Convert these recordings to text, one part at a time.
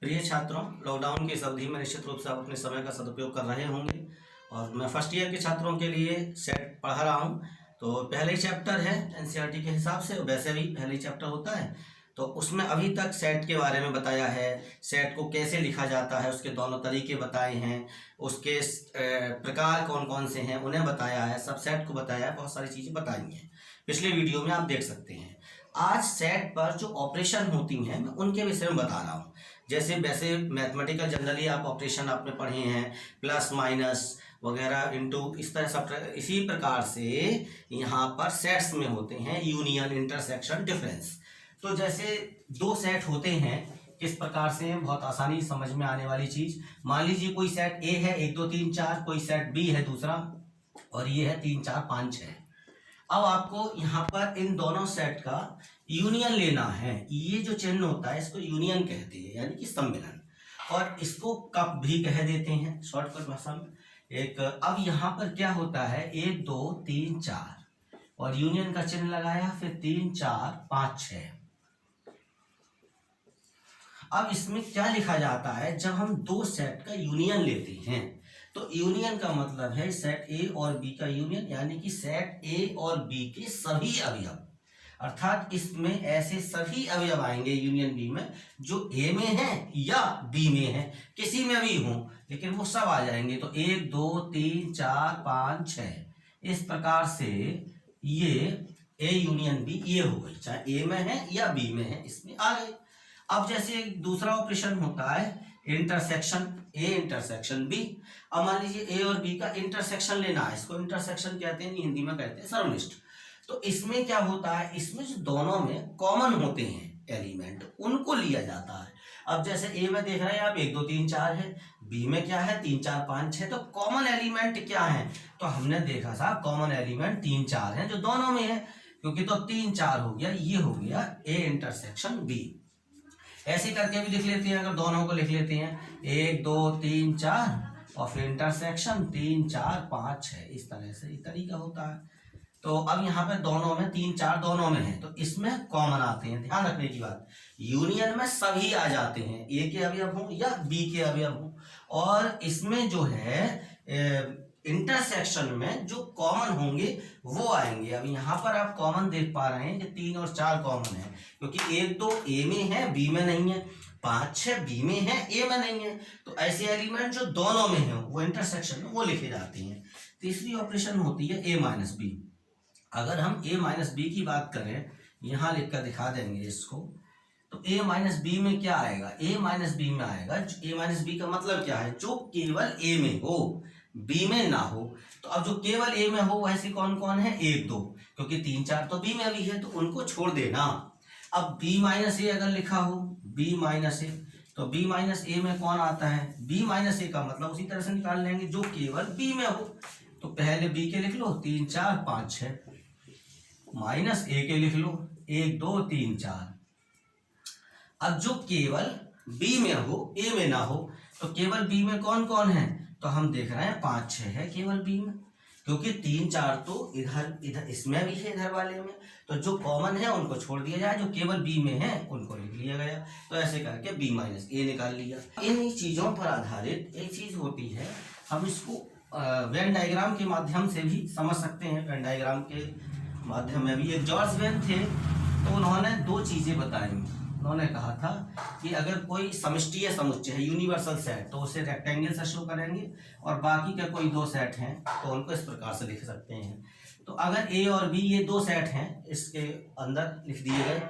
प्रिय छात्रों, लॉकडाउन की इस अवधि में निश्चित रूप से आप अपने समय का सदुपयोग कर रहे होंगे और मैं फर्स्ट ईयर के छात्रों के लिए सेट पढ़ा रहा हूँ। तो पहले ही चैप्टर है एनसीईआरटी के हिसाब से, वैसे भी पहले ही चैप्टर होता है। तो उसमें अभी तक सेट के बारे में बताया है, सेट को कैसे लिखा जाता है, उसके दोनों तरीके बताए हैं, उसके प्रकार कौन कौन से हैं उन्हें बताया है, सब सेट को बताया है, बहुत सारी चीज़ें बताई हैं। पिछले वीडियो में आप देख सकते हैं। आज सेट पर जो ऑपरेशन होती हैं मैं उनके विषय में बता रहा हूँ। जैसे वैसे मैथमेटिकल जनरली आप ऑपरेशन आपने पढ़े हैं, प्लस माइनस वगैरह इंटू, इस तरह सब इसी प्रकार से यहाँ पर सेट्स में होते हैं यूनियन, इंटरसेक्शन, डिफरेंस। तो जैसे दो सेट होते हैं, किस प्रकार से हैं, बहुत आसानी समझ में आने वाली चीज। मान लीजिए कोई सेट ए है 1 2 3 4, कोई सेट बी है दूसरा, और ये है 3 4 5 6। अब आपको यहाँ पर इन दोनों सेट का यूनियन लेना है। ये जो चिन्ह होता है इसको यूनियन कहते हैं, यानी कि सम्मिलन, और इसको कप भी कह देते हैं शॉर्टकट भाषा में। एक अब यहाँ पर क्या होता है, 1 2 3 4 और यूनियन का चिन्ह लगाया, फिर 3 4 5 6। अब इसमें क्या लिखा जाता है, जब हम दो सेट का यूनियन लेते हैं तो यूनियन का मतलब है सेट ए और बी का यूनियन, यानी कि सेट ए और बी के सभी अवयव, अर्थात इसमें ऐसे सभी अवयव आएंगे यूनियन बी में जो ए में है या बी में है, किसी में भी हो, लेकिन वो सब आ जाएंगे। तो 1 2 3 4 5 6 इस प्रकार से ये ए यूनियन बी ये हो गई, चाहे ए में है या बी में है, इसमें आ गए। अब जैसे दूसरा ऑपरेशन होता है इंटरसेक्शन, ए इंटरसेक्शन बी। अब मान लीजिए ए और बी का इंटरसेक्शन लेना है, इसको इंटरसेक्शन कहते हैं, हिंदी में कहते हैं सर्वनिष्ठ। तो इसमें क्या होता है, इसमें जो दोनों में कॉमन होते हैं एलिमेंट उनको लिया जाता है। अब जैसे ए में देख रहे हैं आप 1 2 3 4 है, बी में क्या है 3 4 5 6, तो कॉमन एलिमेंट क्या है, तो हमने देखा था कॉमन एलिमेंट 3 4 है जो दोनों में है, क्योंकि तो 3 4 हो गया, ये हो गया ए इंटरसेक्शन बी। ऐसे करके भी लिख लेते हैं, अगर दोनों को लिख लेते हैं 1 2 3 4 और फिर इंटरसेक्शन 3 4 5 6, इस तरह से ये तरीका होता है। तो अब यहाँ पे दोनों में 3 4 दोनों में है, तो इसमें कॉमन आते हैं। ध्यान रखने की बात, यूनियन में सभी आ जाते हैं, ए के अवयव हो या बी के अवयव हो, और इसमें जो है इंटरसेक्शन में जो कॉमन होंगे वो आएंगे। अब यहाँ पर आप कॉमन देख पा रहे हैं कि 3 और 4 कॉमन है, क्योंकि 1 2 ए में है बी में नहीं है, 5 6 बी में है ए में नहीं है, तो ऐसे एलिमेंट जो दोनों में है वो इंटरसेक्शन में वो लिखे जाते हैं। तीसरी ऑपरेशन होती है ए माइनस बी। अगर हम ए माइनस बी की बात करें, यहाँ लिख कर दिखा देंगे इसको, तो ए माइनस बी में क्या आएगा, ए माइनस बी में आएगा, ए माइनस बी का मतलब क्या है, जो केवल ए में हो बी में ना हो। तो अब जो केवल ए में हो वैसे कौन कौन है, 1 2, क्योंकि 3 4 तो बी में भी है तो उनको छोड़ देना। अब बी माइनस ए अगर लिखा हो, बी माइनस ए, तो बी माइनस ए में कौन आता है, बी माइनस ए का मतलब उसी तरह से निकाल लेंगे जो केवल बी में हो। तो पहले बी के लिख लो 3 4 5 6, माइनस ए के लिख लो 1 2 3 4। अब जो केवल बी में हो ए में ना हो, तो केवल बी में कौन कौन है, तो हम देख रहे हैं 5 6 है केवल बी में, क्योंकि 3 4 तो इधर इसमें भी है, इधर वाले में, तो जो कॉमन है उनको छोड़ दिया जाए, जो केवल बी में है उनको लिख लिया गया। तो ऐसे करके बी माइनस ए निकाल लिया। इन चीजों पर आधारित एक चीज होती है, हम इसको वेन डायग्राम के माध्यम से भी समझ सकते हैं। वेन डायग्राम के माध्यम में भी एक जॉर्ज वेन थे, तो उन्होंने दो चीजें बताई। उन्होंने कहा था कि अगर कोई समष्टीय समुच्चय है, यूनिवर्सल सेट, तो उसे रेक्टेंगल से शो करेंगे, और बाकी के कोई दो सेट हैं तो उनको इस प्रकार से लिख सकते हैं। तो अगर ए और बी ये दो सेट हैं, इसके अंदर लिख दिए गए,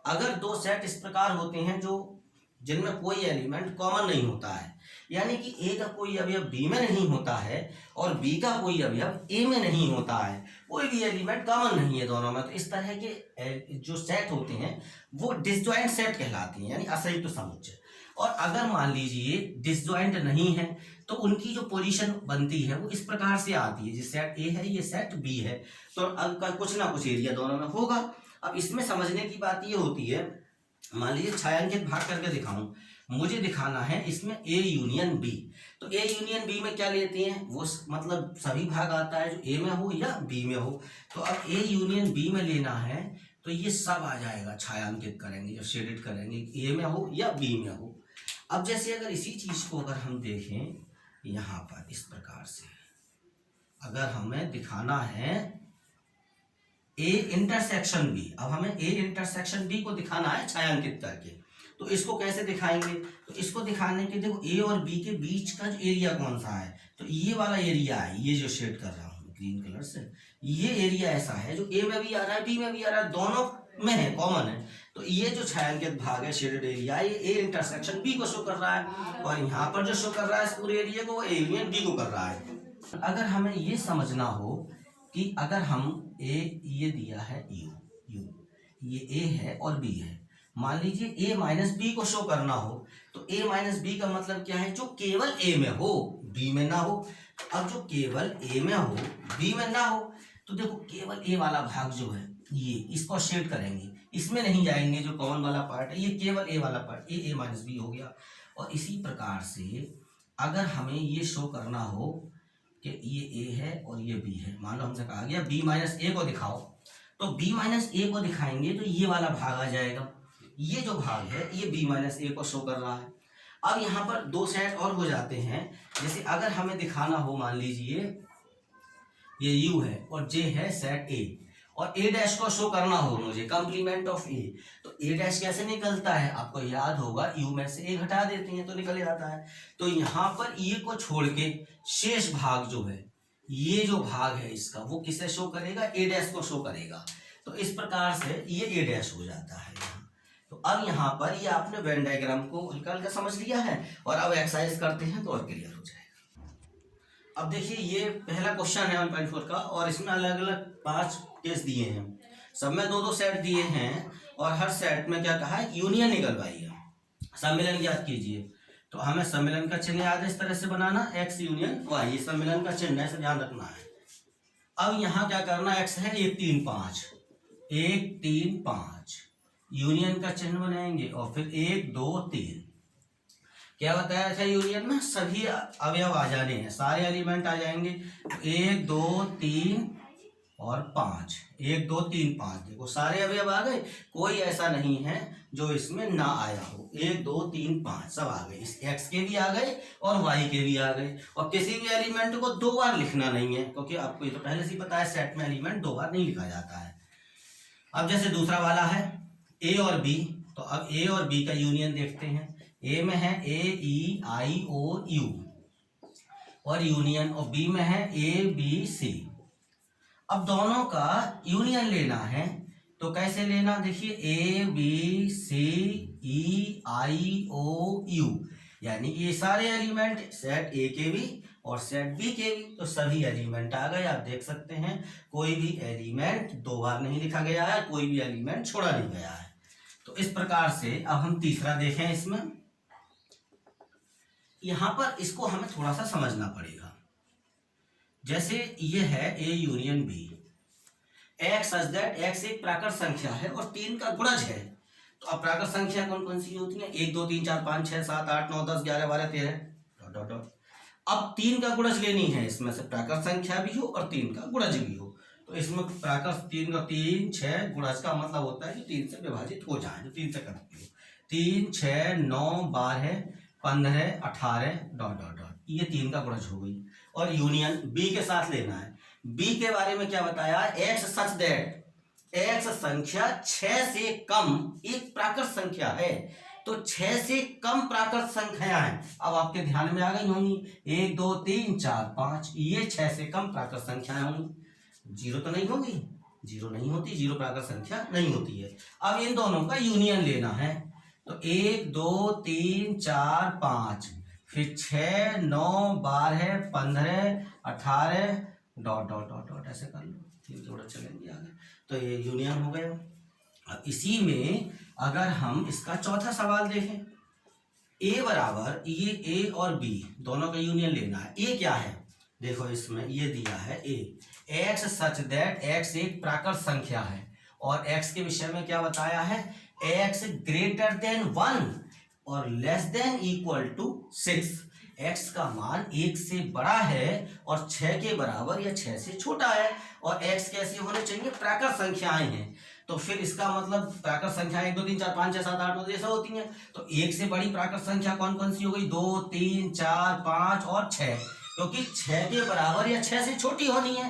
अगर दो सेट इस प्रकार होते हैं जो जिनमें कोई एलिमेंट कॉमन नहीं होता है, यानी कि ए का कोई अवयव बी में नहीं होता है और बी का कोई अवयव ए में नहीं होता है, कोई भी एलिमेंट कॉमन नहीं है दोनों में, तो इस तरह के जो सेट होते हैं वो डिसजॉइंट सेट कहलाती हैं, यानी असंयुक्त समुच्चय। और अगर मान लीजिए डिसजॉइंट नहीं है, तो उनकी जो पोजीशन बनती है वो इस प्रकार से आती है, जिस सेट ए है ये सेट बी है, तो अब कुछ ना कुछ एरिया दोनों में होगा। अब इसमें समझने की बात ये होती है, मान लीजिए छायांकित भाग करके दिखाऊं, मुझे दिखाना है इसमें ए यूनियन बी, तो ए यूनियन बी में क्या लेते हैं, वो मतलब सभी भाग आता है जो ए में हो या बी में हो। तो अब ए यूनियन बी में लेना है तो ये सब आ जाएगा, छायांकित करेंगे जब शेडेड करेंगे, ए में हो या बी में हो। अब जैसे अगर इसी चीज को अगर हम देखें यहाँ पर इस प्रकार से, अगर हमें दिखाना है ए इंटरसेक्शन बी, अब हमें ए इंटरसेक्शन बी को दिखाना है छायांकित करके, तो इसको कैसे दिखाएंगे? तो इसको दिखाने के देखो ए और बी के बीच का जो एरिया कौन सा है, तो ये वाला एरिया है, ये जो शेड कर रहा हूँ ग्रीन कलर से, ये एरिया ऐसा है जो ए में भी आ रहा है बी में भी आ रहा है, दोनों में है, कॉमन है। तो ये जो छायांकित भाग है शेडेड एरिया, ये ए इंटरसेक्शन बी को शो कर रहा है, और यहाँ पर जो शो कर रहा है इस पूरे एरिया को, वो ए यूनियन बी को कर रहा है। अगर हमें ये समझना हो कि अगर हम ये दिया है यू, ये ए है और बी है, मान लीजिए ए माइनस बी को शो करना हो, तो ए माइनस बी का मतलब क्या है? जो केवल ए में हो, बी में ना हो। अब जो केवल ए में हो, बी में ना हो, तो देखो केवल ए वाला भाग जो है ये, इसको शेड करेंगे, इसमें नहीं जाएंगे, जो कॉमन वाला पार्ट है ये केवल ए वाला पार्ट, ए माइनस बी हो गया। और इसी प्रकार से अगर हमें ये शो करना हो कि ये ए है और ये बी है, मान लो हमसे कहा गया बी माइनस ए को दिखाओ, तो बी माइनस ए को दिखाएंगे तो ये वाला भाग आ जाएगा, ये जो भाग है ये बी माइनस ए को शो कर रहा है। अब यहाँ पर दो सेट और हो जाते हैं, जैसे अगर हमें दिखाना हो, मान लीजिए ये यू है और जे है सेट ए, और ए डैश को शो करना हो मुझे कंप्लीमेंट ऑफ ए, तो ए डैश कैसे निकलता है? आपको याद होगा यू में से ए घटा देते हैं तो निकल जाता है। तो यहाँ पर ए को छोड़ के शेष भाग जो है, ये जो भाग है इसका, वो किसे शो करेगा? ए डैश को शो करेगा। तो इस प्रकार से ये ए डैश हो जाता है यहाँ। तो अब यहाँ पर ये आपने वेन डायग्राम को निकाल कर समझ लिया है, और अब एक्सरसाइज करते हैं तो और क्लियर हो जाएगा। अब देखिए ये पहला क्वेश्चन है 1.4 का, और इसमें अलग अलग 5 केस दिए हैं, सब में 2-2 सेट दिए हैं, और हर सेट में क्या कहा है? यूनियन निकलवाइए, सम्मिलन याद कीजिए। तो हमें सम्मिलन का चिन्ह याद है इस तरह से बनाना, एक्स यूनियन वाई, ये सम्मिलन का चिन्ह है, इसे ध्यान रखना है। अब यहाँ क्या करना, एक्स है 1 3 5, 1 3 5, यूनियन का चिन्ह बनाएंगे, और फिर 1 2 3। क्या बताया था यूनियन में? सभी अवयव आ जाने हैं, सारे एलिमेंट आ जाएंगे। 1 2 3 और 5, 1 2 3 5, देखो सारे अवयव आ गए, कोई ऐसा नहीं है जो इसमें ना आया हो। 1 2 3 5 सब आ गए, इस एक्स के भी आ गए और वाई के भी आ गए। और किसी भी एलिमेंट को 2 बार लिखना नहीं है, क्योंकि आपको ये तो पहले से ही पता है सेट में एलिमेंट 2 बार नहीं लिखा जाता है। अब जैसे दूसरा वाला है ए और बी, तो अब ए और बी का यूनियन देखते हैं। ए में है ए ई आई ओ यू और यूनियन, और बी में है ए बी सी। अब दोनों का यूनियन लेना है, तो कैसे लेना? देखिए ए B C E I O you, यानी कि ये सारे एलिमेंट सेट ए के भी और सेट बी के भी, तो सभी एलिमेंट आ गए। आप देख सकते हैं कोई भी एलिमेंट 2 बार नहीं लिखा गया है, कोई भी एलिमेंट छोड़ा नहीं गया है। तो इस प्रकार से अब हम तीसरा देखें। इसमें यहां पर इसको हमें थोड़ा सा समझना पड़ेगा। जैसे ये है A union B, X such that X एक प्राकृत संख्या है और 3 का गुणज है। तो अब प्राकृत संख्या कौन कौन सी होती है? 1 2 3 4 5 6 7 8 9 10 11 12 13 डॉट डॉट डॉट। अब 3 का गुणज लेनी है, इसमें से प्राकृत संख्या भी हो और 3 का गुणज भी हो। तो इसमें प्राकृत 3 का 3 6, गुणज का मतलब होता है कि 3 से विभाजित हो जाए, जो 3 से करती हो। 3 6 9 12 15 18 डॉट डॉट डॉट, ये 3 का गुणज हो गई। और यूनियन बी के साथ लेना है। बी के बारे में क्या बताया? एक्स सच दैट एक्स संख्या 6 से कम एक प्राकृत संख्या है। तो 6 से कम प्राकृत संख्याएं अब आपके ध्यान में आ गई होंगी, 1 2 3 4 5, ये 6 से कम प्राकृत संख्याएं होंगी। 0 तो नहीं होगी, 0 नहीं होती, 0 प्राकृत संख्या नहीं होती है। अब इन दोनों का यूनियन लेना है, तो 1 2 3 4 5, फिर 6 9 12 15 18 डॉट डॉट डॉट डॉट, ऐसे कर लो, फिर थोड़ा चलेंगे आगे। तो ये यूनियन हो गया। अब इसी में अगर हम इसका चौथा सवाल देखें, ए बराबर ये ए और बी दोनों का यूनियन लेना है। ए क्या है? देखो इसमें ये दिया है ए, एक्स सच दैट एक्स एक प्राकृत संख्या है, और एक्स के विषय में क्या बताया है? एक्स ग्रेटर देन 1 और less than equal to 6। X का मान 1 से बड़ा है और 6 के बराबर या 6 से छोटा है, और एक्स कैसी होनी चाहिए? प्राकृत संख्याएं हैं। तो फिर इसका मतलब प्राकृत संख्या 1 2 3 4 5 6 7 8 9 ऐसा होती है। तो एक से बड़ी प्राकृत संख्या कौन कौन सी हो गई? 2 3 4 5 और 6, क्योंकि 6 के बराबर या 6 से छोटी होनी है,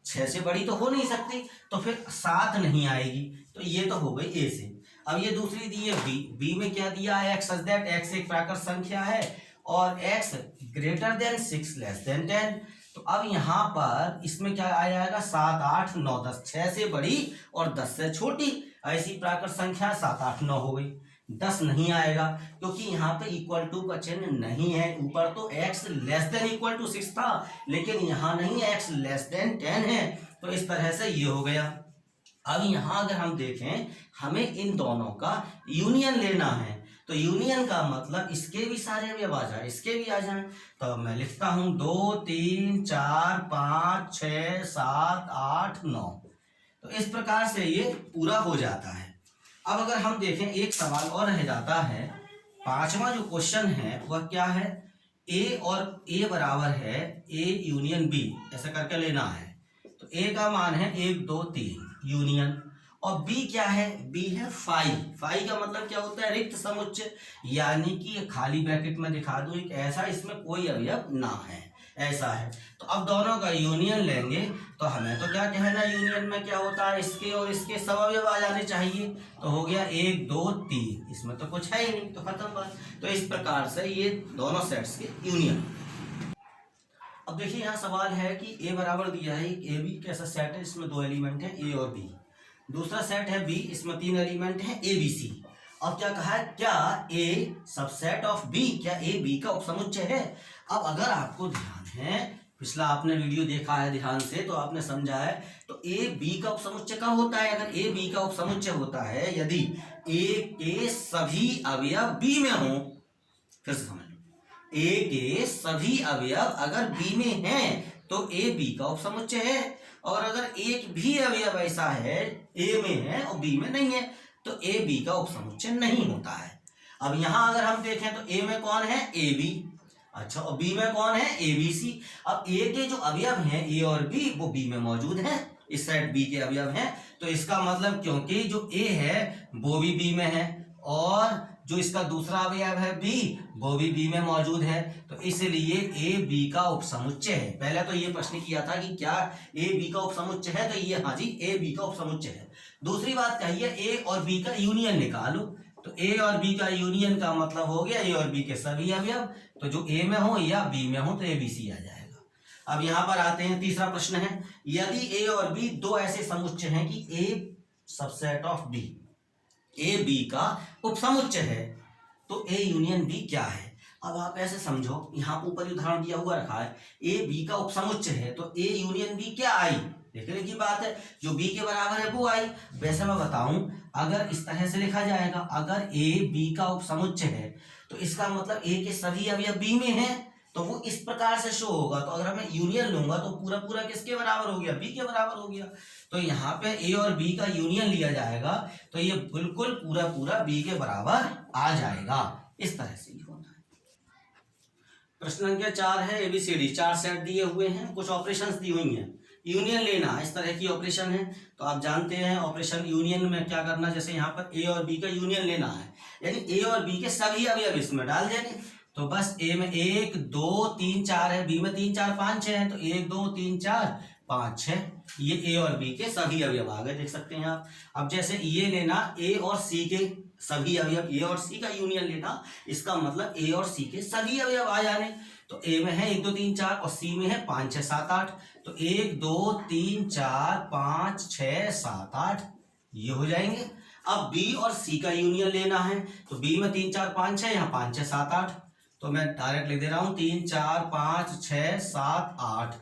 6 से बड़ी तो हो नहीं सकती, तो फिर 7 नहीं आएगी। तो ये तो हो गई ए से। अब ये दूसरी दी है बी। बी में क्या दिया है? एक्स सच दैट एक्स एक प्राकृत संख्या है और x greater than 6 less than 10। तो अब यहाँ पर इसमें क्या आ जाएगा? 7 8 9 10, 6 से बड़ी और 10 से छोटी ऐसी प्राकृत संख्या 7 8 9 हो गई। 10 नहीं आएगा क्योंकि यहाँ पे इक्वल टू का चिन्ह नहीं है। ऊपर तो x less than equal to 6 था, लेकिन यहाँ नहीं है, x लेस देन 10 है। तो इस तरह से ये हो गया। अब यहाँ अगर हम देखें, हमें इन दोनों का यूनियन लेना है, तो यूनियन का मतलब इसके भी सारे अवयव आ जाए, इसके भी आ जाए। तो मैं लिखता हूं 2 3 4 5 6 7 8 9। तो इस प्रकार से ये पूरा हो जाता है। अब अगर हम देखें, एक सवाल और रह जाता है। पांचवा जो क्वेश्चन है वह क्या है? ए और ए बराबर है ए यूनियन बी, ऐसा करके लेना है। तो ए का मान है 1 2 3 यूनियन, और बी क्या है? बी है फाई। फाई का मतलब क्या होता है? रिक्त समुच्चय, यानी कि खाली ब्रैकेट में दिखा दूं एक ऐसा इसमें कोई अवयव ना है, ऐसा है। तो अब दोनों का यूनियन लेंगे तो हमें तो क्या कहना, यूनियन में क्या होता है? इसके और इसके सब अवयव आ जाने चाहिए। तो हो गया 1 2 3, इसमें तो कुछ है ही नहीं, तो खत्म बात। तो इस प्रकार से ये दोनों सेट्स के यूनियन। अब देखिए यहाँ सवाल है कि ए बराबर दिया है, ए बी कैसा सेट है, इसमें 2 एलिमेंट है ए और बी। दूसरा सेट है बी, इसमें 3 एलिमेंट है ए बी सी। अब क्या कहा है? क्या ए सबसेट ऑफ बी, क्या ए बी का उपसमुच्चय है? अब अगर आपको ध्यान है, पिछला आपने वीडियो देखा है ध्यान से, तो आपने समझा है। तो ए बी का उपसमुच्चय कब होता है? अगर ए बी का उपसमुच्चय होता है यदि ए के सभी अवयव बी में हो। फिर से समझ लो, ए के सभी अवयव अगर बी में हैं तो ए बी का उपसमुच्चय है, और अगर एक भी अवयव ऐसा है ए में है और बी में नहीं है तो ए बी का उपसमुच्चय नहीं होता है। अब यहां अगर हम देखें तो ए में कौन है? A B. अच्छा, और बी में कौन है? A B C. अब ए के जो अवयव हैं ए और बी, वो बी में मौजूद हैं, इस सेट बी के अवयव हैं। तो इसका मतलब क्योंकि जो ए है वो भी बी में है और जो इसका दूसरा अवयव है बी, वो भी बी में मौजूद है, तो इसलिए ए बी का उपसमुच्चय है। पहले तो ये प्रश्न किया था कि क्या ए बी का उपसमुच्चय है, तो ये हाँ जी ए बी का उपसमुच्चय है। दूसरी बात कही है ए और बी का यूनियन निकालो, तो ए और बी का यूनियन का मतलब हो गया ए और बी के सभी अवयव, तो जो ए में हो या बी में हो तो ए बी सी आ जाएगा। अब यहाँ पर आते हैं, तीसरा प्रश्न है, यदि ए और बी दो ऐसे समुच्चय हैं कि A subset of B A B का उपसमुच्चय है, तो ए यूनियन बी क्या है? अब आप ऐसे समझो, यहाँ ऊपर उदाहरण दिया हुआ रखा है, ए बी का उपसमुच्चय है तो ए यूनियन बी क्या आई? देखने की बात है, जो बी के बराबर है वो आई। वैसे मैं बताऊं, अगर इस तरह से लिखा जाएगा, अगर ए बी का उपसमुच्चय है तो इसका मतलब ए के सभी अवयव बी में हैं, तो वो इस प्रकार से शो होगा। तो अगर मैं यूनियन लूंगा तो पूरा पूरा किसके बराबर हो गया? बी के बराबर हो गया। तो यहाँ पे ए और बी का यूनियन लिया जाएगा तो ये बिल्कुल पूरा पूरा बी के बराबर आ जाएगा। इस तरह से ही होता है। प्रश्न संख्या 4 है, एबीसीडी 4 सेट दिए हुए हैं, कुछ ऑपरेशंस दी हुई हैं, यूनियन लेना, इस तरह की ऑपरेशन है। तो आप जानते हैं ऑपरेशन यूनियन में क्या करना, जैसे यहाँ पर ए और बी का यूनियन लेना है, यानी ए और बी के सभी अवयव इसमें डाल देंगे। तो बस ए में 1 2 3 4 है, बी में 3 4 5 6 है, तो 1 2 3 4 5 6, ये ए और बी के सभी अवयव आ गए, देख सकते हैं आप। अब जैसे ये लेना ए और सी के सभी अवयव, ए और सी का यूनियन लेना, इसका मतलब ए और सी के सभी अवयव आ जाने। तो ए में है 1 2 3 4 और सी में है 5 6 7 8, तो 1 2 3 4 5 6 7 8 ये हो जाएंगे। अब बी और सी का यूनियन लेना है, तो बी में 3 4 5 6, यहाँ 5 6 7 8, तो मैं डायरेक्ट लिख दे रहा हूं 3 4 5 6 7 8।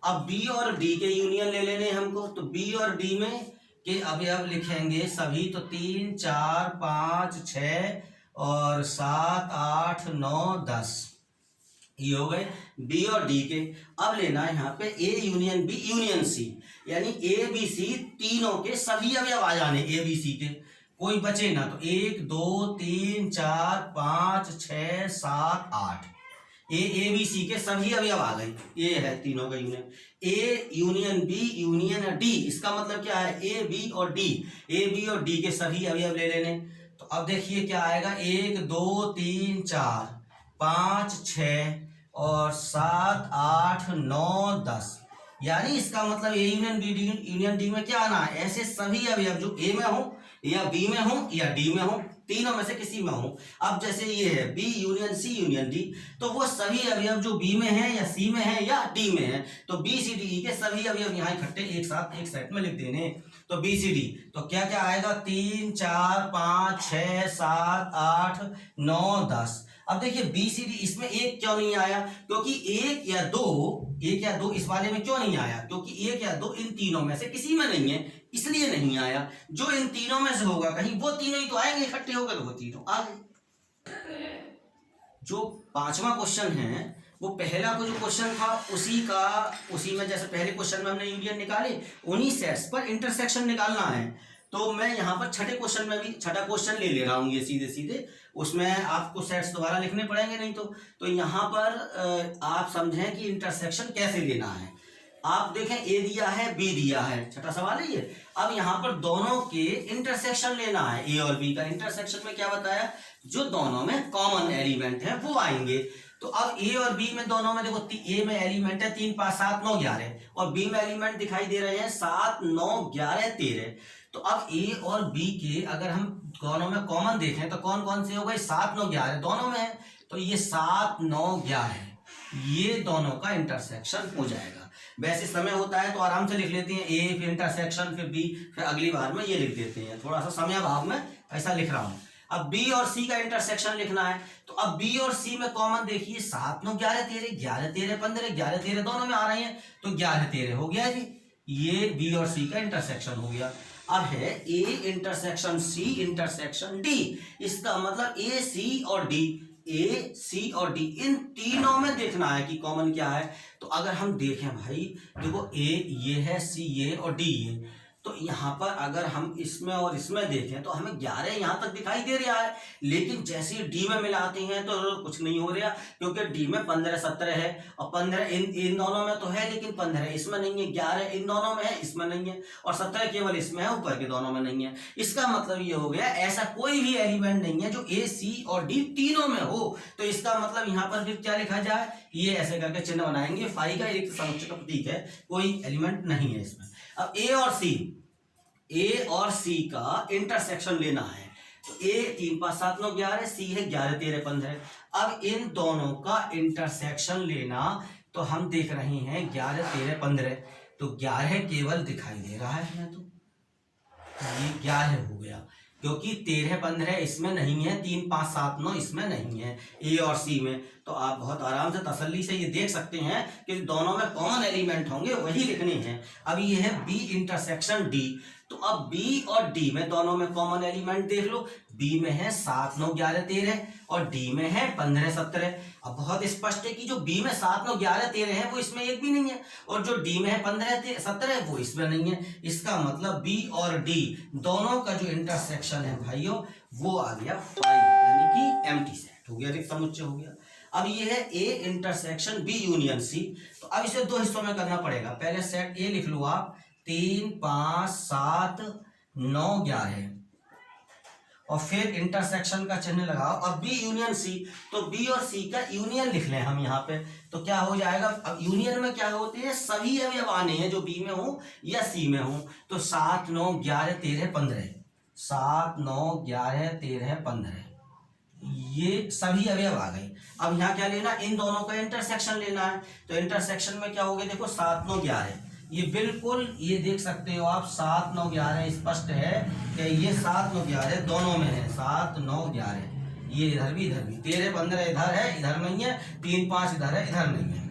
अब बी और डी के यूनियन ले लेने हमको, तो बी और डी में के अवयव लिखेंगे सभी, तो 3 4 5 6 और 7 8 9 10, ये हो गए बी और डी के। अब लेना है यहाँ पे A union B union C, यानी ए बी सी तीनों के सभी अवयव आ जाने ए बी सी के, कोई बचे ना। तो 1 2 3 4 5 6 7 8, ए बी सी के सभी अवयव आ गए, ए है तीनों का union, A union B union D, इसका मतलब क्या है ए बी और डी, ए बी और डी के सभी अवयव ले लेने। तो अब देखिए क्या आएगा, 1 2 3 4 5 6 और 7 8 9 10, यानी इसका मतलब A union B union D में क्या आना है, ऐसे सभी अवयव जो ए में हो या बी में हो या डी में हो, तीनों में से किसी में हो। अब जैसे ये है B union C union D, तो वो सभी अवयव जो बी में है या सी में है या डी में है, तो बी सी डी के सभी अवयव यहाँ इकट्ठे एक साथ एक सेट में लिख देने। तो बी सी डी तो क्या क्या आएगा, 3 4 5 6 7 8 9 10। अब देखिए बी सी डी इसमें एक क्यों नहीं आया, क्योंकि एक या दो इस वाले में क्यों नहीं आया, क्योंकि एक या दो इन तीनों में से किसी में नहीं है, इसलिए नहीं आया। जो इन तीनों में से होगा कहीं वो तीनों ही तो आएंगे, इकट्ठे होकर वो तीनों आ गए। जो पांचवा क्वेश्चन है वो पहला को जो क्वेश्चन था उसी में जैसे पहले क्वेश्चन में हमने यूनियन निकाले, उन्हीं सेट्स पर इंटरसेक्शन निकालना है। तो मैं यहाँ पर छठे क्वेश्चन में भी छठा क्वेश्चन ले ले रहा हूँ, ये सीधे सीधे उसमें आपको सेट्स दोबारा लिखने पड़ेंगे नहीं तो यहाँ पर आप समझें कि इंटरसेक्शन कैसे लेना है। आप देखें ए दिया है बी दिया है, छठा सवाल है ये। अब यहाँ पर दोनों के इंटरसेक्शन लेना है, ए और बी का इंटरसेक्शन में क्या बताया, जो दोनों में कॉमन एलिमेंट है वो आएंगे। तो अब ए और बी में दोनों में देखो, ए में एलिमेंट है 3 5 7 9 11 और बी में एलिमेंट दिखाई दे रहे हैं 7 9 11 13। तो अब ए और बी के अगर हम दोनों में कॉमन देखें तो कौन कौन से हो गए, 7 9 11 दोनों में है, तो ये 7 9 11 ये दोनों का इंटरसेक्शन हो जाएगा। वैसे समय होता है तो आराम से लिख लेते हैं, ए फिर इंटरसेक्शन फिर बी, फिर अगली बार में ये लिख देते हैं, थोड़ा सा समय अभाव में ऐसा लिख रहा हूं। अब बी और सी का इंटरसेक्शन लिखना है, तो अब बी और सी में कॉमन देखिए 7 9 11 13 11 13 15 11 13 दोनों में आ रहे हैं, तो 11 13 हो गया जी, ये बी और सी का इंटरसेक्शन हो गया। अब है A intersection C intersection D, इसका मतलब ए सी और डी, ए सी और डी इन तीनों में देखना है कि कॉमन क्या है। तो अगर हम देखें भाई, देखो ए ये है, सी ये और डी ये, तो यहाँ पर अगर हम इसमें और इसमें देखें तो हमें 11 यहाँ तक दिखाई दे रहा है, लेकिन जैसे डी में मिलाते हैं तो कुछ नहीं हो रहा, क्योंकि डी में 15 17 है और 15 इन दोनों में तो है, लेकिन 15 इसमें नहीं है, 11 इन दोनों में है इसमें नहीं है, और 17 केवल इसमें है, ऊपर के दोनों में नहीं है। इसका मतलब ये हो गया ऐसा कोई भी एलिमेंट नहीं है जो ए सी और डी तीनों में हो। तो इसका मतलब यहाँ पर फिर क्या लिखा जाए, ये ऐसे करके चिन्ह बनाएंगे, फाई का एक संरक्षक का प्रतीक है, कोई एलिमेंट नहीं है इसमें। अब ए और सी का इंटरसेक्शन लेना है, तो ए 3 5 7 9 11, सी है 11 13 15। अब इन दोनों का इंटरसेक्शन लेना, तो हम देख रहे हैं 11 13 15, तो 11 केवल दिखाई दे रहा है, तो ये 11 हो गया, क्योंकि 13 15 इसमें नहीं है, 3 5 7 9 इसमें नहीं है ए और सी में। तो आप बहुत आराम से तसल्ली से ये देख सकते हैं कि दोनों में कॉमन एलिमेंट होंगे वही लिखने हैं। अब ये है बी इंटरसेक्शन डी, तो अब बी और डी में दोनों में कॉमन एलिमेंट देख लो, बी में है 7 9 11 13 और डी में है 15 17। अब बहुत स्पष्ट है कि जो बी में 7 9 11 13 है वो इसमें एक भी नहीं है, और जो डी में है 15 17 वो इसमें नहीं है। इसका मतलब बी और डी दोनों का जो इंटरसेक्शन है भाइयों वो आ गया 5, यानी कि एम्प्टी सेट हो गया, रिक्त समुच्चय हो गया। अब ये है A intersection B union C, तो अब इसे दो हिस्सों में करना पड़ेगा। पहले सेट ए लिख लो आप, 3 5 7 9 11 और फिर इंटरसेक्शन का चिन्ह लगाओ। अब बी यूनियन सी, तो बी और सी का यूनियन लिख लें हम यहाँ पे, तो क्या हो जाएगा, अब यूनियन में क्या होते हैं, सभी अवयव आने हैं जो बी में हो या सी में हो। तो 7 9 11 13 15, 7 9 11 13 15 ये सभी अवयव आ गए। अब यहाँ क्या लेना, इन दोनों का इंटरसेक्शन लेना है। तो इंटरसेक्शन में क्या हो गया, देखो 7 9 11 ये बिल्कुल ये देख सकते हो आप, 7 9 11 स्पष्ट है कि ये 7 9 11 दोनों में है, 7 9 11 ये इधर भी 13 15 इधर है, इधर नहीं है, 3 5 इधर है, इधर नहीं है।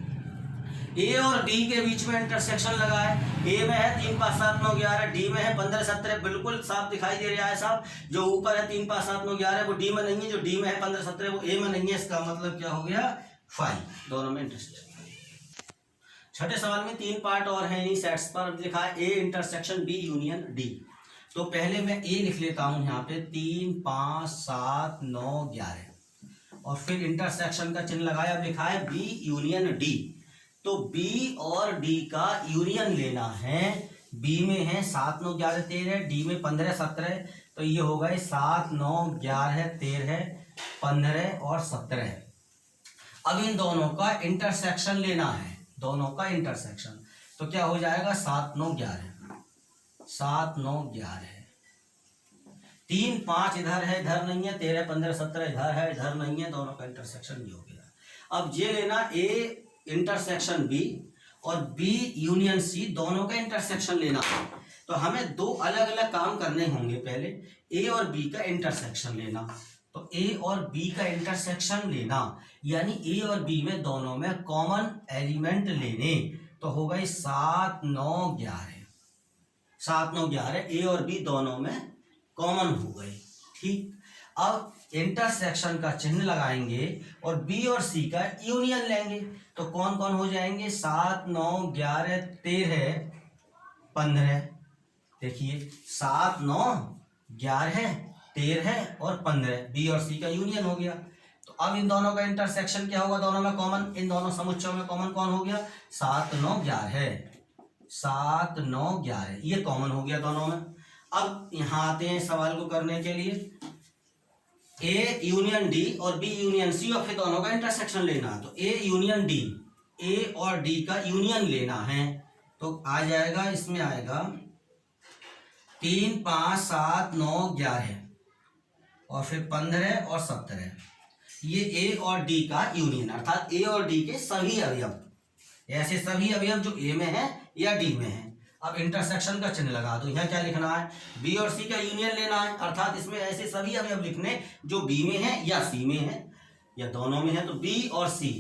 ए और डी के बीच में इंटरसेक्शन लगा है, ए में है 3 5 7 9 11, डी में है 15 17, बिल्कुल साफ दिखाई दे रहा है साहब। जो ऊपर है 3 5 7 9 11 वो डी में नहीं है, जो डी में है 15 17 वो ए में नहीं है। इसका मतलब क्या हो गया, 5 दोनों में इंटरसेक्शन। छठे सवाल में 3 पार्ट और है इन्हीं सेट्स पर, लिखा है A intersection B union D. तो पहले मैं ए लिख लेता हूं यहाँ पे, 3 5 7 9 11 और फिर इंटरसेक्शन का चिन्ह लगाया, अब लिखा है बी यूनियन डी। तो बी और डी का यूनियन लेना है। बी में है 7 9 11 13, डी में 15 17, तो ये हो गए 7 9 11 13 15 और 17। अब इन दोनों का इंटरसेक्शन लेना है, दोनों का इंटरसेक्शन, तो क्या हो जाएगा 7 9 11, 7 9 11, 3 5 इधर है, इधर नहीं है, 13 15 17 इधर है, इधर नहीं है, दोनों का इंटरसेक्शन ये हो गया। अब ये लेना ए इंटरसेक्शन बी और बी यूनियन सी, दोनों का इंटरसेक्शन लेना है। तो हमें दो अलग अलग काम करने होंगे। पहले ए और बी का इंटरसेक्शन लेना, तो ए और बी का इंटरसेक्शन लेना यानी ए और बी में दोनों में कॉमन एलिमेंट लेने, तो हो गई 7 9 11, 7 9 11, ए और बी दोनों में कॉमन हो गई। ठीक, अब इंटरसेक्शन का चिन्ह लगाएंगे और बी और सी का यूनियन लेंगे, तो कौन कौन हो जाएंगे 7 9 11 13 15। देखिए 7 9 11 13 और 15, बी और सी का यूनियन हो गया। तो अब इन दोनों का इंटरसेक्शन क्या होगा, दोनों में कॉमन, इन दोनों समुच्चयों में कॉमन कौन हो गया 7 9 11, 7 9 11, ये कॉमन हो गया दोनों में। अब यहाँ आते हैं सवाल को करने के लिए, ए यूनियन डी और बी यूनियन सी और फिर दोनों का इंटरसेक्शन लेना है। तो ए यूनियन डी, ए और डी का यूनियन लेना है, तो आ जाएगा, इसमें आएगा 3 5 7 9 11 और फिर 15 और 17, ये ए और डी का यूनियन, अर्थात ए और डी के सभी अवयव, ऐसे सभी अवयव जो ए में है या डी में है। अब इंटरसेक्शन का चिन्ह लगा दो, यहाँ क्या लिखना है, बी और सी का यूनियन लेना है, अर्थात इसमें ऐसे सभी अवयव लिखने जो बी में है या सी में है या दोनों में है, तो बी और सी।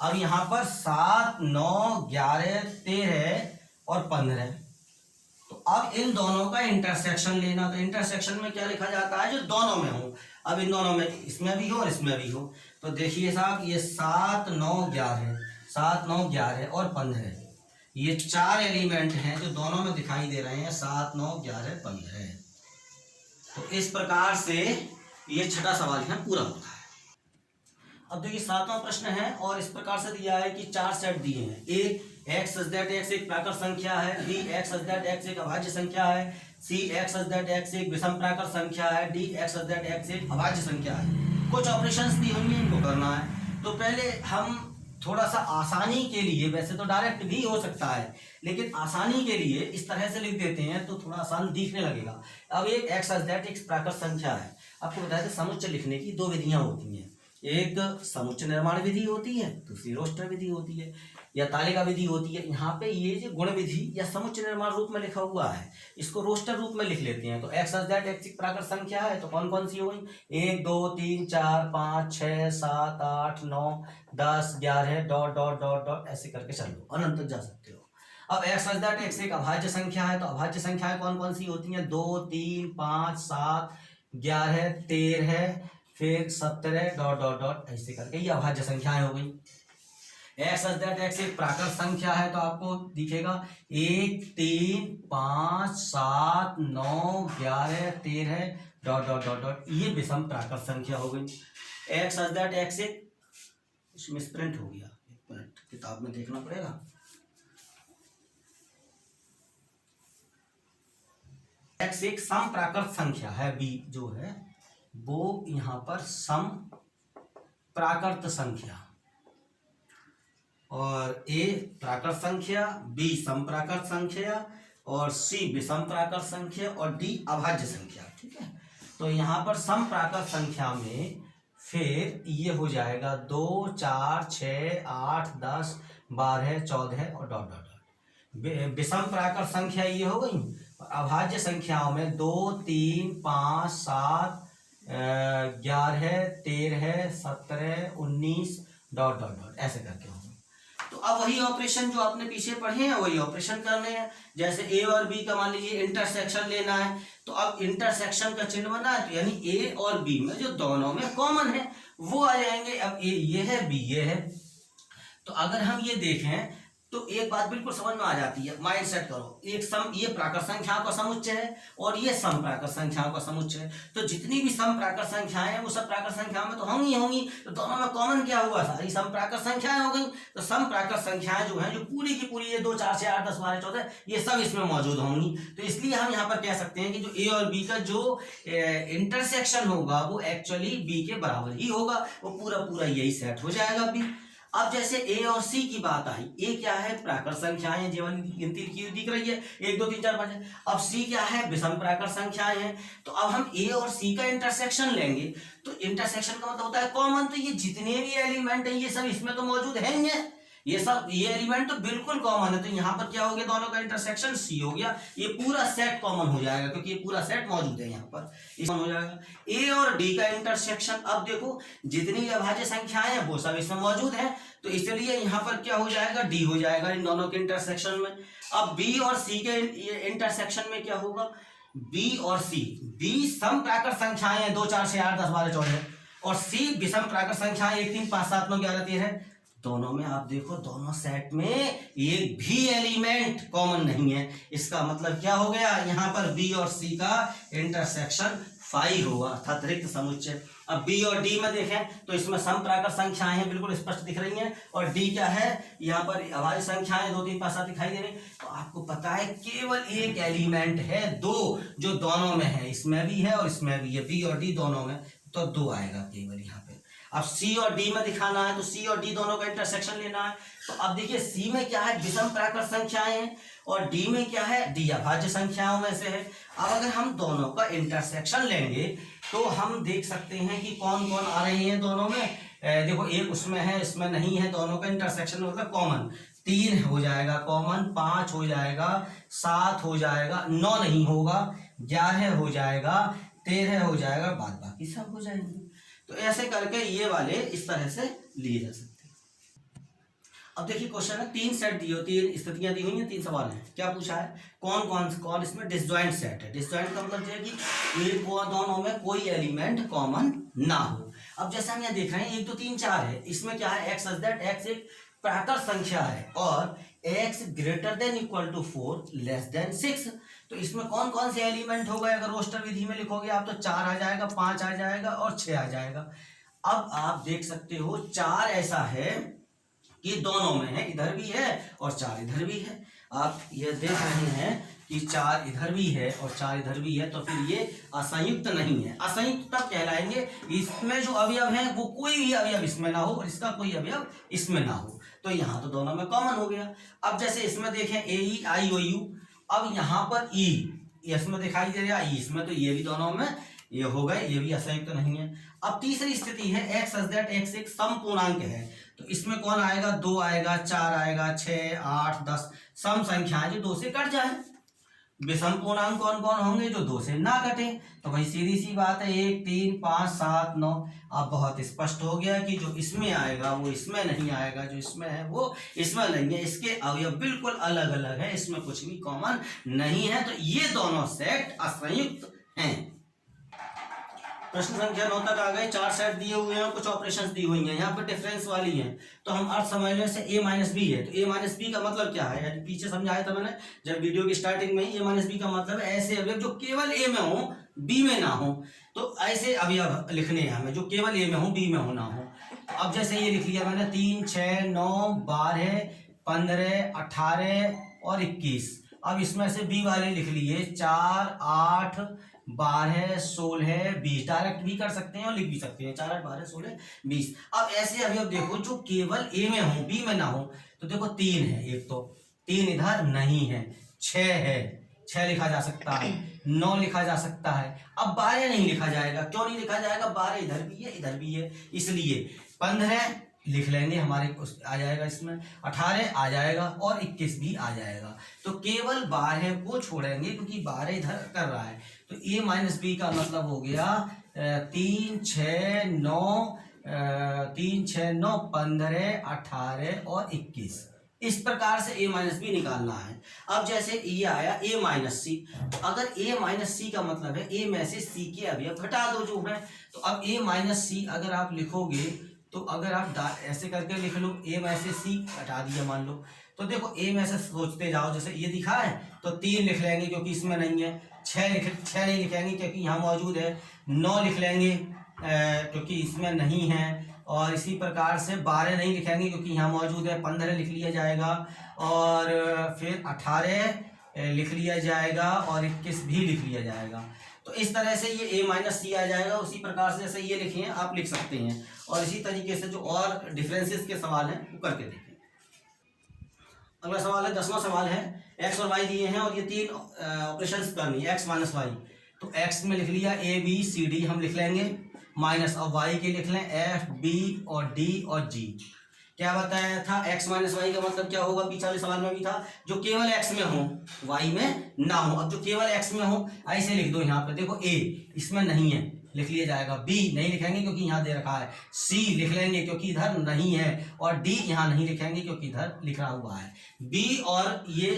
अब यहाँ पर 7 9 11 13 और 15, तो अब इन दोनों का इंटरसेक्शन लेना, तो इंटरसेक्शन में क्या लिखा जाता है, जो दोनों में हो। अब इन दोनों में, इसमें भी हो और इसमें भी हो, तो देखिए साहब, ये 7 9 11, 7 9 11 और 15, ये 4 एलिमेंट हैं जो दोनों में दिखाई दे रहे हैं, 7 9 11 15। तो इस प्रकार से ये छठा सवाल यहाँ पूरा होता है। अब देखिए 7वां प्रश्न है और इस प्रकार से दिया है कि 4 सेट दिए हैं। A X such that X एक प्राकृत संख्या है, B X such that X एक अभाज्य संख्या है, C X such that X एक विषम प्राकृत संख्या है, D X such that X एक अभाज्य संख्या है। कुछ ऑपरेशंस दी होंगी, इनको करना है। तो पहले हम थोड़ा सा आसानी के लिए, वैसे तो डायरेक्ट भी हो सकता है, लेकिन आसानी के लिए इस तरह से लिख देते हैं तो थोड़ा आसान दिखने लगेगा। अब एक एक्स सच दैट एक प्राकृत संख्या है। आपको बताया था समुच्चय लिखने की 2 विधियां होती हैं, एक समुच्चय निर्माण विधि होती है, दूसरी रोस्टर विधि होती है या तालिका विधि होती है। यहाँ पे ये जो गुण विधि या समुच्चय निर्माण रूप में लिखा हुआ है, इसको रोस्टर रूप में लिख लेते हैं। तो एक्स सच दैट एक्स एक प्राकृत संख्या है, तो कौन कौन सी हो गई, 1 2 3 4 5 6 7 8 9 10 11 डॉट डॉट डॉट डॉट ऐसे करके चलो, अनंत तक जा सकते हो। अब एक्स सच दैट एक्स एक अभाज्य संख्या है, तो अभाज्य संख्याएं कौन कौन सी होती हैं, 2 3 5 7 11 13 फिर 17 डॉट डॉट डॉट ऐसे करके ये अभाज्य संख्याएं हो गई। एक्स सच दैट एक्स एक प्राकृत संख्या है, तो आपको दिखेगा 1 3 5 7 9 11 13 डॉट डॉट डॉट डॉट, ये विषम प्राकृत संख्या हो गई। एक्स सच दैट एक्स एक, इसमें प्रिंट हो गया, एक मिनट किताब में देखना पड़ेगा। एक्स एक सम प्राकृत संख्या है, बी जो है वो यहाँ पर सम प्राकृत संख्या, और ए प्राकृत संख्या, बी सम प्राकृत संख्या और सी विषम प्राकृत संख्या और डी अभाज्य संख्या। ठीक है, तो यहाँ पर सम प्राकृत संख्या में फिर ये हो जाएगा 2 4 6 8 10 12 14 और डॉट डॉट डॉट। विषम प्राकृत संख्या ये हो गई। अभाज्य संख्याओं में 2 3 5 7 11 13 17 19 डॉट डॉट डॉट ऐसे करके होंगे। तो अब वही ऑपरेशन जो आपने पीछे पढ़े हैं वही ऑपरेशन करने हैं। जैसे ए और बी का मान लीजिए इंटरसेक्शन लेना है, तो अब इंटरसेक्शन का चिन्ह बना है, तो यानी ए और बी में जो दोनों में कॉमन है वो आ जाएंगे। अब ए ये है, बी ये है, तो अगर हम ये देखें तो एक बात बिल्कुल समझ में आ जाती है, माइंड सेट करो, एक सम, ये प्राकृत संख्याओं का समुच्चय है और ये सम प्राकृत संख्याओं का समुच्चय है। तो जितनी भी सम प्राकृत संख्याएं हैं वो सब प्राकृत संख्याओं में तो होंगी होंगी। तो दोनों में कॉमन क्या हुआ, सारी सम प्राकृत संख्याएं हो गई। तो सम प्राकृत संख्याएं जो है, जो पूरी की पूरी ये 2 4 6 8 10 12 14 ये सब इसमें मौजूद होंगी। तो इसलिए हम यहाँ पर कह सकते हैं कि जो ए और बी का जो इंटरसेक्शन होगा वो एक्चुअली बी के बराबर ही होगा, वो पूरा पूरा यही सेट हो जाएगा बी। अब जैसे ए और सी की बात आई, ए क्या है, प्राकृत संख्याएं, जीवन गिनती की दिख रही है 1 2 3 4 5। अब सी क्या है, विषम प्राकृत संख्याएं हैं। तो अब हम ए और सी का इंटरसेक्शन लेंगे, तो इंटरसेक्शन का मतलब होता है कॉमन। तो ये जितने भी एलिमेंट हैं ये सब इसमें तो मौजूद हैं, ये सब, ये एलिमेंट तो बिल्कुल कॉमन है। तो यहाँ पर क्या हो गया, दोनों का इंटरसेक्शन सी हो गया, ये पूरा सेट कॉमन हो जाएगा क्योंकि ये पूरा सेट मौजूद है यहाँ पर, इसमें हो जाएगा। ए और डी का इंटरसेक्शन, अब देखो जितनी भी अभाज्य संख्याएं हैं वो सब इसमें मौजूद है, तो इसलिए यहाँ पर क्या हो जाएगा, डी हो जाएगा इन दोनों के इंटरसेक्शन में। अब बी और सी के इंटरसेक्शन में क्या होगा, बी और सी, बी सम प्राकृत संख्याएं हैं 2 4 6 8 10 12 14 और सी विषम प्राकृत संख्याएं 1 3 5 7 9 11 13 है। दोनों में आप देखो, दोनों सेट में एक भी एलिमेंट कॉमन नहीं है। इसका मतलब क्या हो गया, यहाँ पर बी और सी का इंटरसेक्शन 5 होगा, अर्थात रिक्त समुच्चय। अब बी और डी में देखें तो इसमें सम प्राकृत संख्याएं हैं, बिल्कुल स्पष्ट दिख रही हैं, और डी क्या है, यहाँ पर अभाज्य संख्याएं 2 3 5 7 दिखाई दे रही। तो आपको पता है केवल एक एलिमेंट है 2 जो दोनों में है, इसमें भी है और इसमें भी है, बी और डी दोनों में, तो 2 आएगा केवल यहाँ पे। अब सी और डी में दिखाना है तो सी और डी दोनों का इंटरसेक्शन लेना है। तो अब देखिए सी में क्या है, विषम प्राकृत संख्याएं हैं, और डी में क्या है, डी अभाज्य संख्याओं में से है। अब अगर हम दोनों का इंटरसेक्शन लेंगे तो हम देख सकते हैं कि कौन कौन आ रही हैं दोनों में। देखो एक उसमें है, इसमें नहीं है, दोनों का इंटरसेक्शन मतलब कॉमन 3 हो जाएगा कॉमन, 5 हो जाएगा, 7 हो जाएगा, 9 नहीं होगा, 11 हो जाएगा, 13 हो जाएगा, बाद बाकी सब हो जाएंगे। तो ऐसे करके ये वाले इस तरह से लिए जा सकते हैं। अब देखिए क्वेश्चन है, 3 सेट दिए, 3 स्थितियां दी हुई हैं, 3 सवाल हैं। क्या पूछा है, कौन इसमें डिसजॉइंट सेट है। डिसजॉइंट का मतलब है कि ये दोनों में कोई एलिमेंट कॉमन ना हो। अब जैसे हम यहाँ देख रहे हैं 1 2 3 4 है, इसमें क्या है, एक्स सच दैट एक्स एक प्राकृत संख्या है और x greater than equal to 4 less than 6। तो इसमें कौन कौन से एलिमेंट हो गए, अगर रोस्टर विधि में लिखोगे आप तो 4 आ जाएगा, 5 आ जाएगा और 6 आ जाएगा। अब आप देख सकते हो 4 ऐसा है कि दोनों में है, इधर भी है और 4 इधर भी है। आप ये देख रहे हैं कि 4 इधर भी है और 4 इधर भी है, तो फिर ये असंयुक्त नहीं है। असंयुक्त तब कहलाएंगे इसमें जो अवयव है वो कोई भी अवयव इसमें ना हो और इसका कोई अवयव इसमें ना हो। तो यहाँ तो दोनों में कॉमन हो गया। अब जैसे इसमें देखें ए ई आई ओ यू, अब यहाँ पर ई इसमें दिखाई दे रहा, ई इसमें, तो ये भी दोनों में ये हो गए, ये भी असंयुक्त नहीं है। अब तीसरी स्थिति है एक्स सच दैट एक्स एक सम पूर्णांक है, तो इसमें कौन आएगा, 2 आएगा, 4 आएगा, 6 8 10 सम संख्याएं जो 2 से कट जाए। विषम पूर्णांक कौन कौन होंगे, जो 2 से ना कटे। तो भाई सीधी सी बात है 1 3 5 7 9। अब बहुत स्पष्ट हो गया कि जो इसमें आएगा वो इसमें नहीं आएगा, जो इसमें है वो इसमें नहीं है, इसके अवयव बिल्कुल अलग अलग है, इसमें कुछ भी कॉमन नहीं है। तो ये दोनों सेट असंयुक्त हैं। प्रश्न संख्या 9 तक आ गए। 4 सेट दिए हुए हैं, कुछ ऑपरेशंस दी हुई हैं, यहाँ पर डिफरेंस वाली हैं, तो हम अर्थ समझ लें से a माइनस बी है। तो a माइनस बी का मतलब क्या है, यानी पीछे समझाया था मैंने जब वीडियो की स्टार्टिंग में ही, a माइनस बी का मतलब ऐसे अवयव जो केवल a में हो b में ना हो। तो ऐसे अवयव लिखने हैं हमें जो केवल a में हो b में हो ना हो। अब जैसे ये लिख लिया मैंने 3 6 9 12 15 18 और 21। अब इसमें से b वाले लिख लिए 4 8 12 16 20। डायरेक्ट भी कर सकते हैं और लिख भी सकते हैं 4 8 12 16 20। अब ऐसे अवयव देखो जो केवल a में हो b में ना हो। तो देखो 3 है, एक तो 3 इधर नहीं है, 6 है, 6 लिखा जा सकता है, 9 लिखा जा सकता है। अब 12 नहीं लिखा जाएगा, क्यों नहीं लिखा जाएगा, 12 इधर भी है इधर भी है, इसलिए 15 लिख लेंगे, हमारे आ जाएगा, इसमें 18 आ जाएगा और 21 भी आ जाएगा। तो केवल 12 को छोड़ेंगे क्योंकि 12 इधर कर रहा है। तो a माइनस बी का मतलब हो गया 3 6 9 15 18 और 21। इस प्रकार से a माइनस बी निकालना है। अब जैसे ये आया a माइनस सी, अगर a माइनस सी का मतलब है a में से c के अवयव घटा दो जो है। तो अब a माइनस सी अगर आप लिखोगे तो अगर आप ऐसे करके लिख लो, a में से c घटा दिया मान लो, तो देखो ए में से सोचते जाओ, जैसे ये दिखा है तो 3 लिख लेंगे क्योंकि इसमें नहीं है, 6 नहीं लिखेंगे क्योंकि यहाँ मौजूद है, 9 लिख लेंगे क्योंकि इसमें नहीं है, और इसी प्रकार से 12 नहीं लिखेंगे क्योंकि यहाँ मौजूद है, 15 लिख लिया जाएगा, और फिर 18 लिख लिया जाएगा, और 21 भी लिख लिया जाएगा। तो इस तरह से ये ए माइनस सी आ जाएगा। उसी प्रकार से जैसे ये लिखे हैं आप लिख सकते हैं, और इसी तरीके से जो और डिफरेंसेस के सवाल हैं वो करके देखें। अगला सवाल है 10वां सवाल है, एक्स और वाई दिए हैं और ये 3 ऑपरेशंस करनी है, एक्स माइनस वाई। तो एक्स में लिख लिया ए बी सी डी हम लिख लेंगे, माइनस, और वाई के लिख लें एफ बी और डी और जी। क्या बताया था, एक्स माइनस वाई का मतलब क्या होगा, पीछे वाले सवाल में भी था, जो केवल एक्स में हो वाई में ना हो। अब जो केवल एक्स में हो ऐसे लिख दो, यहाँ पे देखो ए इसमें नहीं है लिख लिया जाएगा, बी नहीं लिखेंगे क्योंकि यहाँ दे रखा है, सी लिख लेंगे क्योंकि इधर नहीं है, और डी यहाँ नहीं लिखेंगे क्योंकि इधर लिखा हुआ है, बी और ये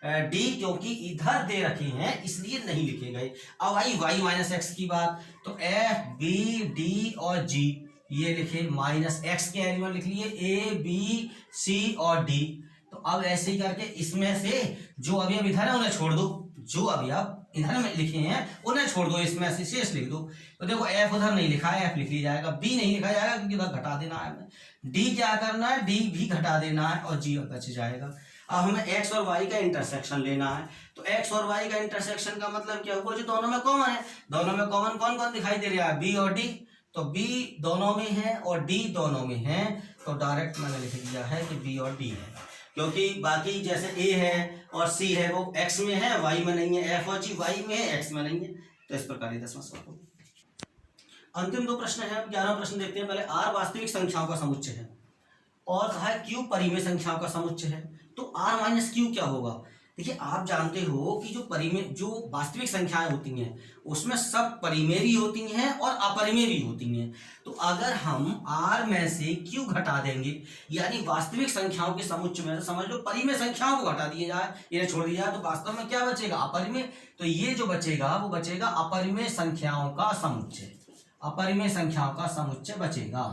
डी क्योंकि इधर दे रखे हैं इसलिए नहीं लिखे गए। अब आई वाई माइनस एक्स की बात, तो एफ बी डी और जी ये लिखे, माइनस एक्स के एलिमेंट लिख लिए ए बी सी और डी। तो अब ऐसे ही करके इसमें से जो अवयव इधर है उन्हें छोड़ दो, जो अवयव इधर में लिखे हैं उन्हें छोड़ दो, इसमें से शेष लिख दो। तो देखो एफ उधर नहीं लिखा है, एफ लिख लिया जाएगा, बी नहीं लिखा जाएगा क्योंकि उधर घटा देना है हमें, डी क्या करना है, डी भी घटा देना है, और जी बच जाएगा। अब हमें एक्स और वाई का इंटरसेक्शन लेना है। तो एक्स और वाई का इंटरसेक्शन का मतलब क्या हुआ, जो दोनों में कॉमन है, दोनों में कॉमन कौन कौन दिखाई दे रहा है, बी और डी। तो बी दोनों में है और डी दोनों में है, तो डायरेक्ट मैंने लिख दिया है कि बी और डी है, क्योंकि बाकी जैसे ए है और सी है वो एक्स में है वाई में नहीं है, एफ और जी वाई में है एक्स में नहीं है। तो इस प्रकार 10वां सवाल हो। अंतिम 2 प्रश्न है, 11वां प्रश्न देखते हैं। पहले आर वास्तविक संख्याओं का समुच्चय है और कहा है क्यू परिमेय संख्याओं का समुच्चय है। तो आर माइनस क्यू क्या होगा, देखिए आप जानते हो कि जो वास्तविक संख्याएं होती हैं उसमें सब परिमेय भी होती हैं और अपरिमेय भी होती हैं। तो अगर हम r में से q घटा देंगे, यानी वास्तविक संख्याओं के समुच्चय में से समझ लो परिमेय संख्याओं को घटा दिया जाए, इन्हें छोड़ दिया जाए, तो वास्तव में क्या बचेगा, अपरिमेय। तो ये जो बचेगा वो बचेगा अपरिमेय संख्याओं का समुच्चय, अपरिमेय संख्याओं का समुच्चय बचेगा।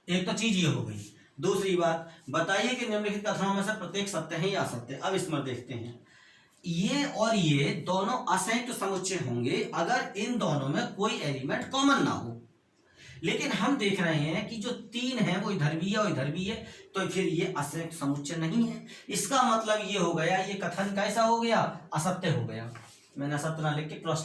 एक तो चीज ये हो गई। दूसरी बात, बताइए कि निम्नलिखित कथनों में से प्रत्येक सत्य है या असत्य। अब इसमें देखते हैं, ये और ये दोनों असंयुक्त समुच्चय होंगे अगर इन दोनों में कोई एलिमेंट कॉमन ना हो। लेकिन हम देख रहे हैं कि जो 3 है वो इधर भी है और इधर भी है, तो फिर ये असंयुक्त समुच्चय नहीं है। इसका मतलब ये हो गया, ये कथन कैसा हो गया, असत्य हो गया। मैंने असत्य ना लिख के क्रॉस